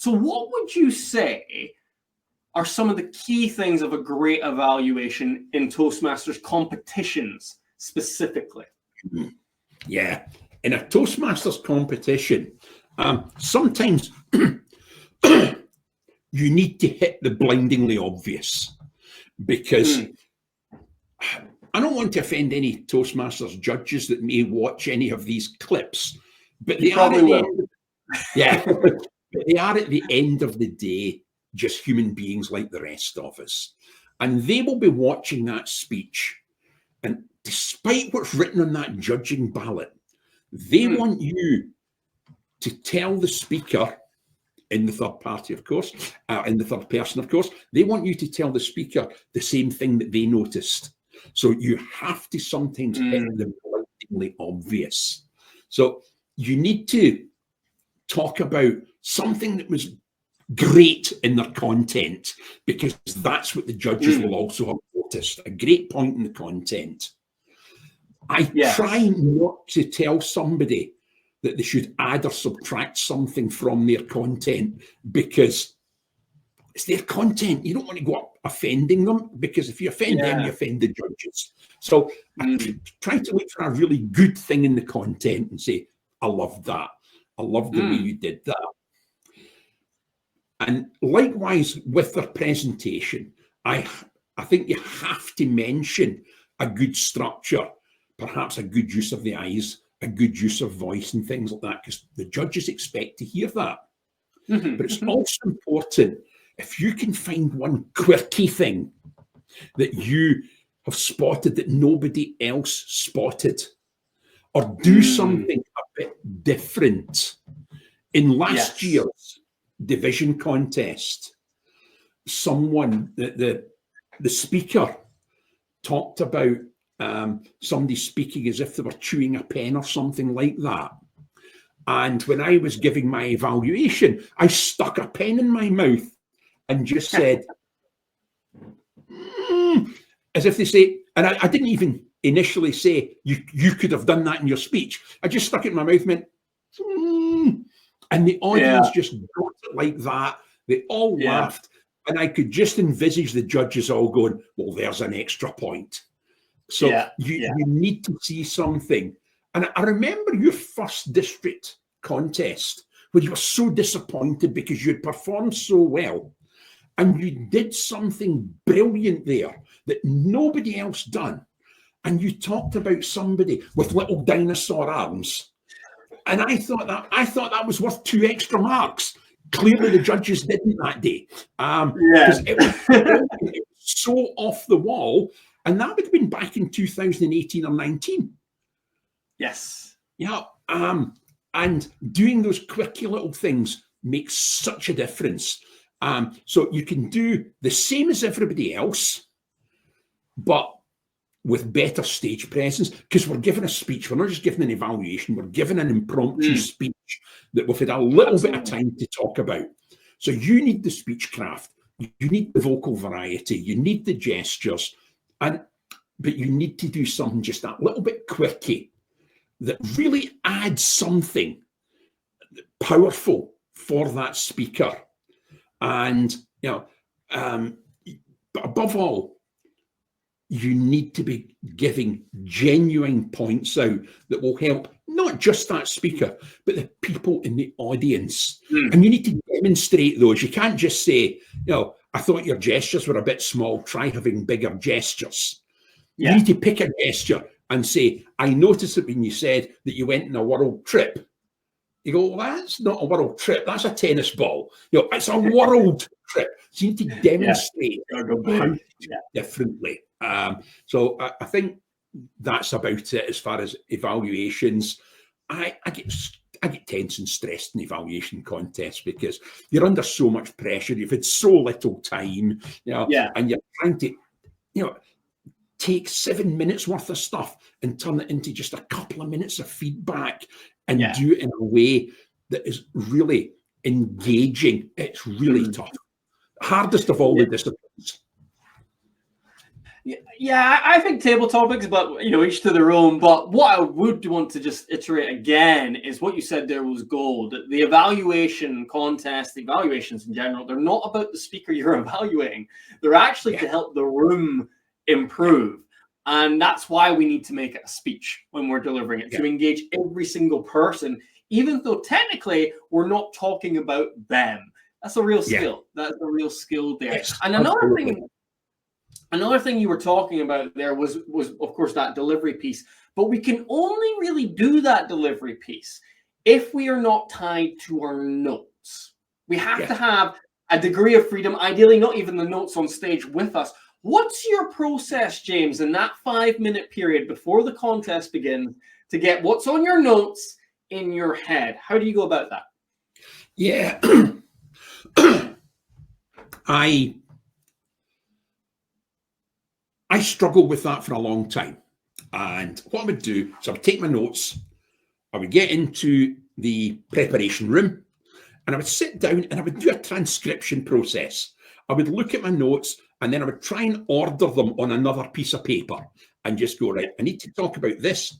So what would you say are some of the key things of a great evaluation in Toastmasters competitions specifically? Yeah, in a Toastmasters competition, sometimes you need to hit the blindingly obvious, because I don't want to offend any Toastmasters judges that may watch any of these clips, but they are at the end, but they are at the end of the day just human beings like the rest of us, and they will be watching that speech, and despite what's written on that judging ballot, they want you to tell the speaker, in the third party, of course, in the third person, of course, they want you to tell the speaker the same thing that they noticed. So you have to sometimes hit the blindingly obvious. So you need to talk about something that was great in their content, because that's what the judges will also have noticed, a great point in the content. I try not to tell somebody that they should add or subtract something from their content, because it's their content. You don't want to go up offending them, because if you offend them, you offend the judges. So I try to look for a really good thing in the content and say, I love that. I love the way you did that. And likewise with their presentation, I think you have to mention a good structure, perhaps a good use of the eyes, a good use of voice and things like that, because the judges expect to hear that. But it's also important, if you can find one quirky thing that you have spotted that nobody else spotted, or do something a bit different. In last year's division contest, someone, the speaker talked about somebody speaking as if they were chewing a pen or something like that. And when I was giving my evaluation, I stuck a pen in my mouth and just said, as if they say, and I didn't even initially say, you could have done that in your speech. I just stuck it in my mouth and went, and the audience just got it like that. They all laughed. And I could just envisage the judges all going, well, there's an extra point. So you need to see something. And I remember your first district contest where you were so disappointed because you had performed so well. And you did something brilliant there that nobody else done. And you talked about somebody with little dinosaur arms. And I thought that was worth 2 extra marks. Clearly the judges didn't that day. Because it was so off the wall. And that would have been back in 2018 or 19. Yes. Yeah. And doing those quirky little things makes such a difference. So you can do the same as everybody else, but with better stage presence, because we're given a speech. We're not just given an evaluation. We're given an impromptu speech that we've had a little bit of time to talk about. So you need the speechcraft. You need the vocal variety. You need the gestures. But you need to do something just that little bit quirky that really adds something powerful for that speaker. And, but above all, you need to be giving genuine points out that will help not just that speaker, but the people in the audience. And you need to demonstrate those. You can't just say, I thought your gestures were a bit small. Try having bigger gestures. You need to pick a gesture and say, I noticed that when you said that you went on a world trip. You go, well, that's not a world trip. That's a tennis ball. It's a world trip. So you need to demonstrate how to do differently. So I think that's about it as far as evaluations. I get tense and stressed in evaluation contests because you're under so much pressure. You've had so little time, and you're trying to, take 7 minutes worth of stuff and turn it into just a couple of minutes of feedback and do it in a way that is really engaging. It's really tough. Hardest of all the disciplines. Yeah, I think table topics, but each to their own. But what I would want to just iterate again is what you said there was gold. The evaluation contest, the evaluations in general, they're not about the speaker you're evaluating. They're actually to help the room improve. And that's why we need to make it a speech when we're delivering it, to engage every single person, even though technically we're not talking about them. That's a real skill. That's a real skill there. Yes, and Another thing you were talking about there was of course that delivery piece, but we can only really do that delivery piece if we are not tied to our notes. We have to have a degree of freedom, ideally not even the notes on stage with us. What's your process, James, in that 5-minute period before the contest begins to get what's on your notes in your head? How do you go about that? Yeah. I struggled with that for a long time. And what I would do is I would take my notes, I would get into the preparation room, and I would sit down and I would do a transcription process. I would look at my notes and then I would try and order them on another piece of paper and just go, right, I need to talk about this,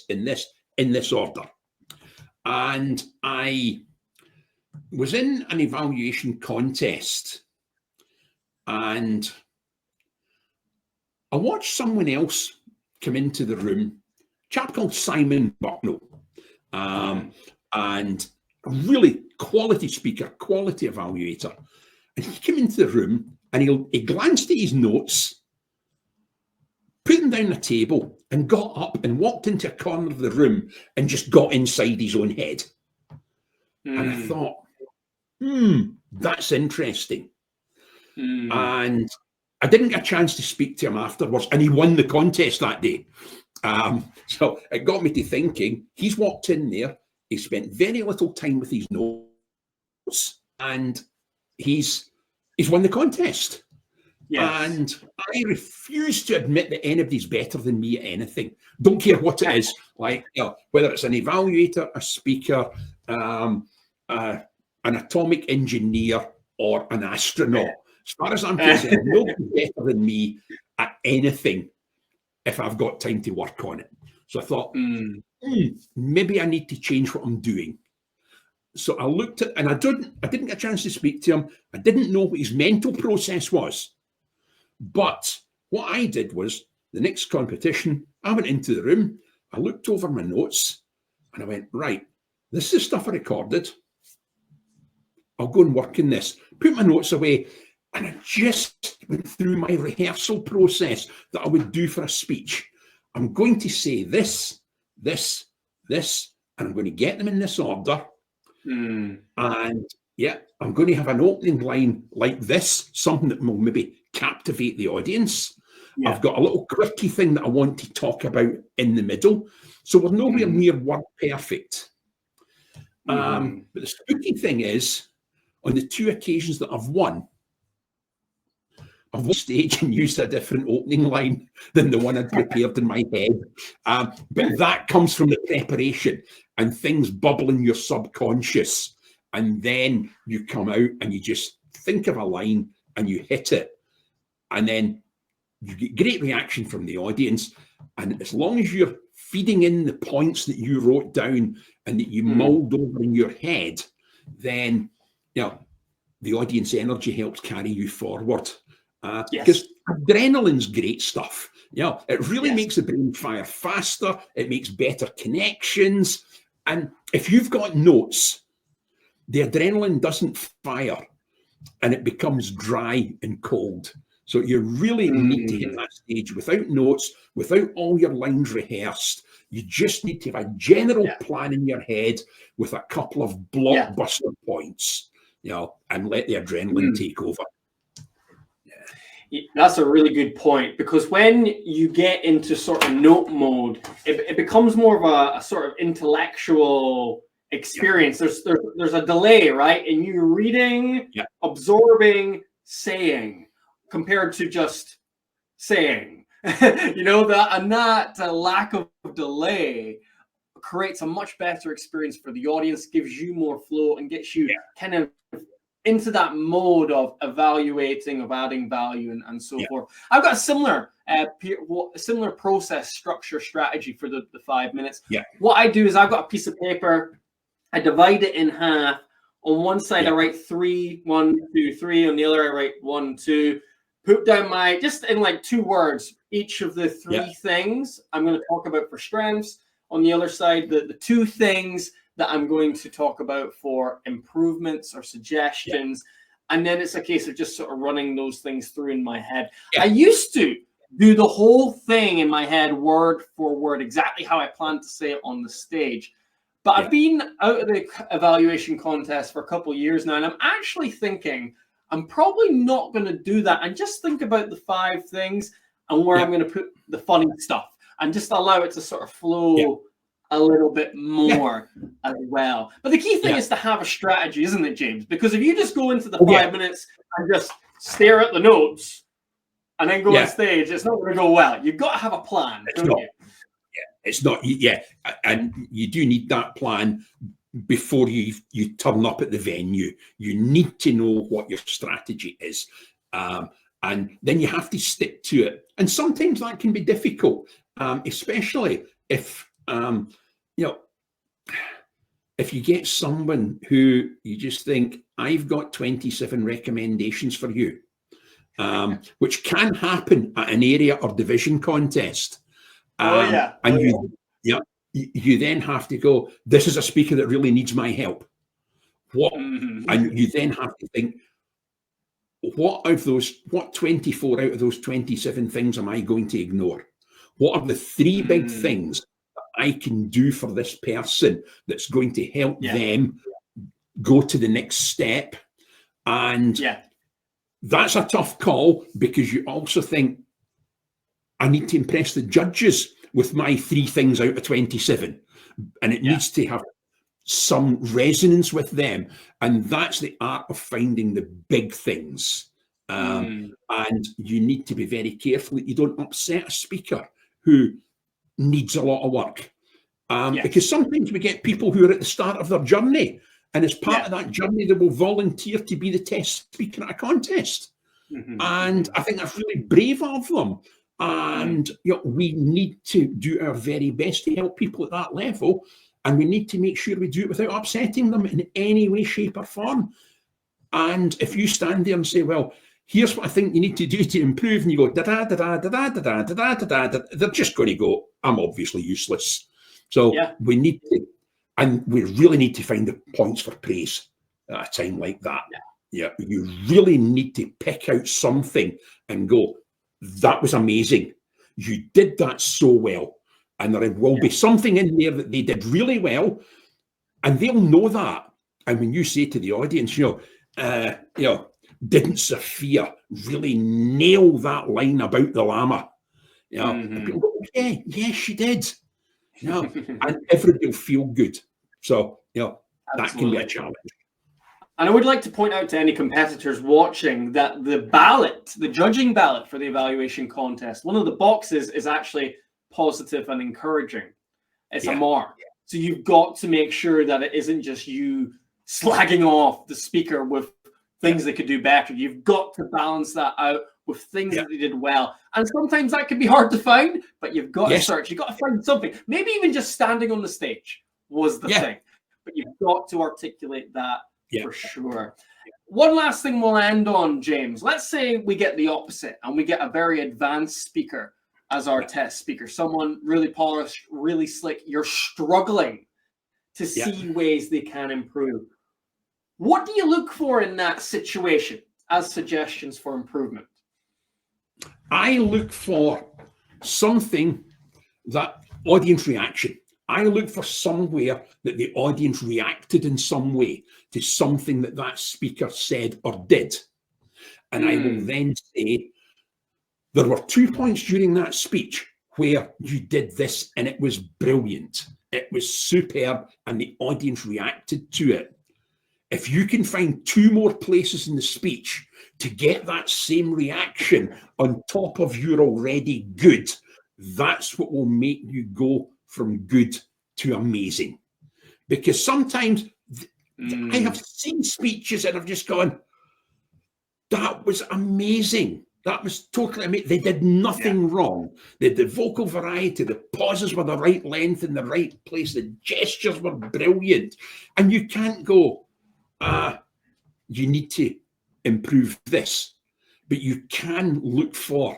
in this order. And I was in an evaluation contest and I watched someone else come into the room, a chap called Simon Bucknell, and a really quality speaker, quality evaluator. And he came into the room and he glanced at his notes, put them down the table, and got up and walked into a corner of the room and just got inside his own head. And I thought, that's interesting. And I didn't get a chance to speak to him afterwards, and he won the contest that day. So it got me to thinking, he's walked in there, he spent very little time with his notes, and he's won the contest. Yes. And I refuse to admit that anybody's better than me at anything. Don't care what it is, like whether it's an evaluator, a speaker, an atomic engineer, or an astronaut. As far as I'm concerned, nobody's better than me at anything if I've got time to work on it. So I thought, maybe I need to change what I'm doing. So I looked at, and I didn't get a chance to speak to him. I didn't know what his mental process was. But what I did was, the next competition, I went into the room, I looked over my notes, and I went, right, this is stuff I recorded. I'll go and work in this. Put my notes away. And I just went through my rehearsal process that I would do for a speech. I'm going to say this, and I'm going to get them in this order. And I'm going to have an opening line like this, something that will maybe captivate the audience. I've got a little quirky thing that I want to talk about in the middle. So we're nowhere near word perfect. But the spooky thing is, on the 2 occasions that I've won, I've on stage and used a different opening line than the one I'd prepared in my head. But that comes from the preparation and things bubble in your subconscious. And then you come out and you just think of a line and you hit it. And then you get great reaction from the audience. And as long as you're feeding in the points that you wrote down and that you mulled over in your head, then the audience energy helps carry you forward. Because adrenaline's great stuff. It really makes the brain fire faster. It makes better connections. And if you've got notes, the adrenaline doesn't fire and it becomes dry and cold. So you really need to hit that stage without notes, without all your lines rehearsed. You just need to have a general plan in your head with a couple of blockbuster points, and let the adrenaline take over. That's a really good point, because when you get into sort of note mode, it becomes more of a sort of intellectual experience. There's a delay, right? And you're reading, absorbing, saying, compared to just saying. That lack of delay creates a much better experience for the audience, gives you more flow, and gets you kind of into that mode of evaluating, of adding value, and so forth. I've got a similar process, structure, strategy for the 5 minutes. What I do is I've got a piece of paper, I divide it in half. On one side, I write 3, 1, 2, 3. On the other, I write 1, 2. Put down just in like 2 words, each of the 3 things I'm going to talk about for strengths. On the other side, the 2 things that I'm going to talk about for improvements or suggestions. And then it's a case of just sort of running those things through in my head. I used to do the whole thing in my head, word for word, exactly how I planned to say it on the stage. But I've been out of the evaluation contest for a couple of years now, and I'm actually thinking I'm probably not going to do that and just think about the 5 things and where I'm going to put the funny stuff and just allow it to sort of flow a little bit more as well. But the key thing is to have a strategy, isn't it, James? Because if you just go into the 5 minutes and just stare at the notes and then go on stage, it's not going to go well. You've got to have a plan, don't you? It's not, and you do need that plan before you turn up at the venue. You need to know what your strategy is, and then you have to stick to it. And sometimes that can be difficult, especially if if you get someone who you just think, I've got 27 recommendations for you, which can happen at an area or division contest. You then have to go, this is a speaker that really needs my help. And you then have to think, what 24 out of those 27 things am I going to ignore? What are the 3 big things that I can do for this person that's going to help them go to the next step? And that's a tough call, because you also think, I need to impress the judges with my 3 things out of 27. And it needs to have some resonance with them. And that's the art of finding the big things. And you need to be very careful that you don't upset a speaker who needs a lot of work. Because sometimes we get people who are at the start of their journey, and as part of that journey, they will volunteer to be the test speaker at a contest. And I think that's really brave of them. And we need to do our very best to help people at that level, and we need to make sure we do it without upsetting them in any way, shape, or form. And if you stand there and say, well, here's what I think you need to do to improve, and you go da-da-da-da-da-da-da-da-da-da-da, they're just going to go, I'm obviously useless. So we need to, and we really need to find the points for praise at a time like that. You really need to pick out something and go, that was amazing. You did that so well. And there will be something in there that they did really well, and they'll know that. And when you say to the audience, didn't Sophia really nail that line about the llama? And people go, yes, she did. And everybody will feel good. So, that can be a challenge. And I would like to point out to any competitors watching that the judging ballot for the evaluation contest, one of the boxes is actually positive and encouraging. It's a mark. So you've got to make sure that it isn't just you slagging off the speaker with things they could do better. You've got to balance that out with things that they did well. And sometimes that can be hard to find, but you've got to search. You've got to find something. Maybe even just standing on the stage was the thing. But you've got to articulate that. For sure. One last thing we'll end on, James. Let's say we get the opposite and we get a very advanced speaker as our test speaker, someone really polished, really slick. You're struggling to see ways they can improve. What do you look for in that situation as suggestions for improvement? I look for something that audience reaction. I look for somewhere that the audience reacted in some way to something that speaker said or did. And I will then say, there were 2 points during that speech where you did this and it was brilliant. It was superb and the audience reacted to it. If you can find 2 more places in the speech to get that same reaction on top of your already good, that's what will make you go from good to amazing. Because sometimes I have seen speeches and I've just gone, that was amazing. That was totally amazing. They did nothing wrong. They had the vocal variety, the pauses were the right length in the right place, the gestures were brilliant. And you can't go, you need to improve this. But you can look for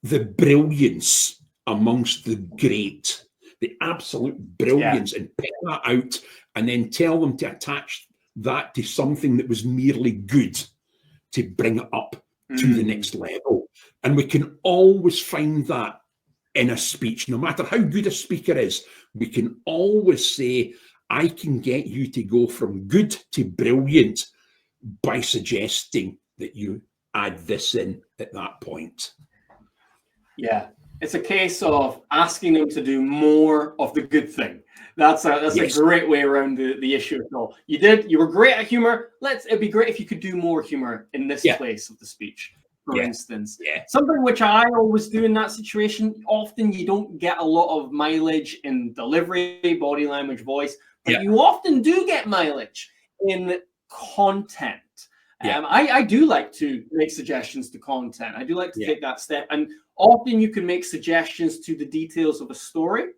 the brilliance amongst the great, the absolute brilliance, and pick that out and then tell them to attach that to something that was merely good to bring it up to the next level. And we can always find that in a speech. No matter how good a speaker is, we can always say, I can get you to go from good to brilliant by suggesting that you add this in at that point. Yeah, it's a case of asking them to do more of the good thing. That's a great way around the issue. No, you were great at humor. It'd be great if you could do more humor in this place of the speech, for instance. Something which I always do in that situation. Often you don't get a lot of mileage in delivery, body language, voice, but you often do get mileage in content. I do like to make suggestions to content. I do like to take that step, and often you can make suggestions to the details of a story.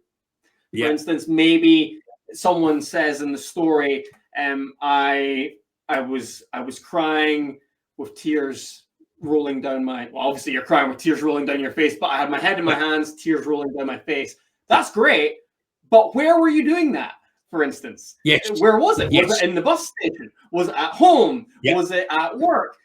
For instance, maybe someone says in the story, I was crying with tears rolling down my. Well, obviously you're crying with tears rolling down your face, but I had my head in my hands, tears rolling down my face. That's great, but where were you doing that? For instance, where was it? Was it in the bus station? Was it at home? Was it at work?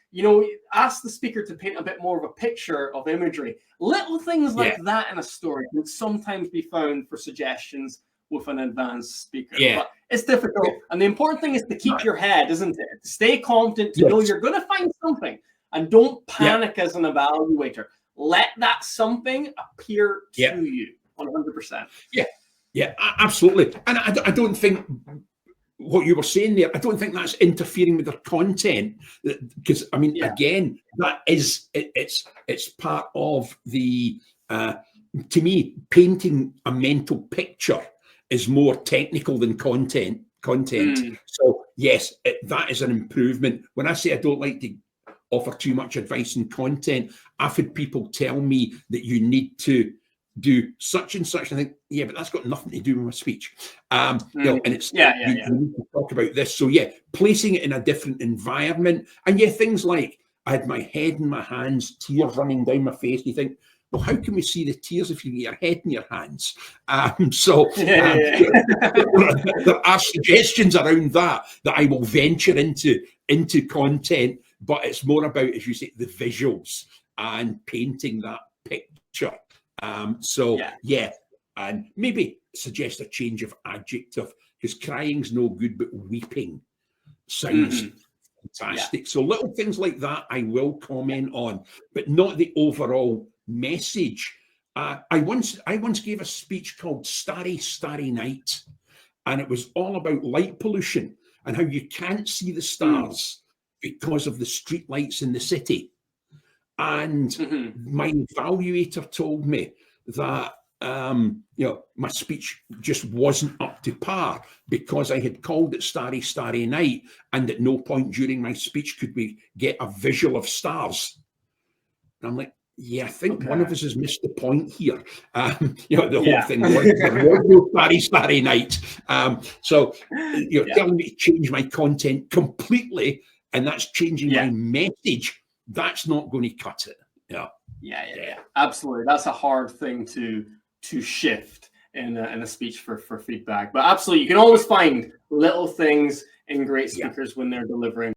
Ask the speaker to paint a bit more of a picture of imagery. Little things like that in a story can sometimes be found for suggestions with an advanced speaker. But it's difficult. And the important thing is to keep your head, isn't it? To stay confident, to know you're going to find something, and don't panic as an evaluator. Let that something appear to you 100%. Yeah, absolutely. And I don't think what you were saying there, I don't think that's interfering with their content. Because, I mean, again, that is, it's part of the, to me, painting a mental picture is more technical than content. So, yes, that is an improvement. When I say I don't like to offer too much advice in content, I've had people tell me that you need to do such and such. I think, but that's got nothing to do with my speech. And it's you need to talk about this. So placing it in a different environment, and things like I had my head in my hands, tears running down my face. You think, well, how can we see the tears if you get your head in your hands? There are suggestions around that I will venture into content, but it's more about, as you say, the visuals and painting that picture. And maybe suggest a change of adjective, because crying's no good, but weeping sounds fantastic. So little things like that I will comment on, but not the overall message. I once gave a speech called Starry, Starry Night, and it was all about light pollution and how you can't see the stars because of the street lights in the city. And my evaluator told me that my speech just wasn't up to par because I had called it Starry, Starry Night, and at no point during my speech could we get a visual of stars. And I'm like, I think one of us has missed the point here. The whole thing was there was no Starry, Starry Night. Telling me to change my content completely, and that's changing my message. That's not going to cut it. Yeah. Absolutely. That's a hard thing to shift in a speech for feedback. But absolutely, you can always find little things in great speakers when they're delivering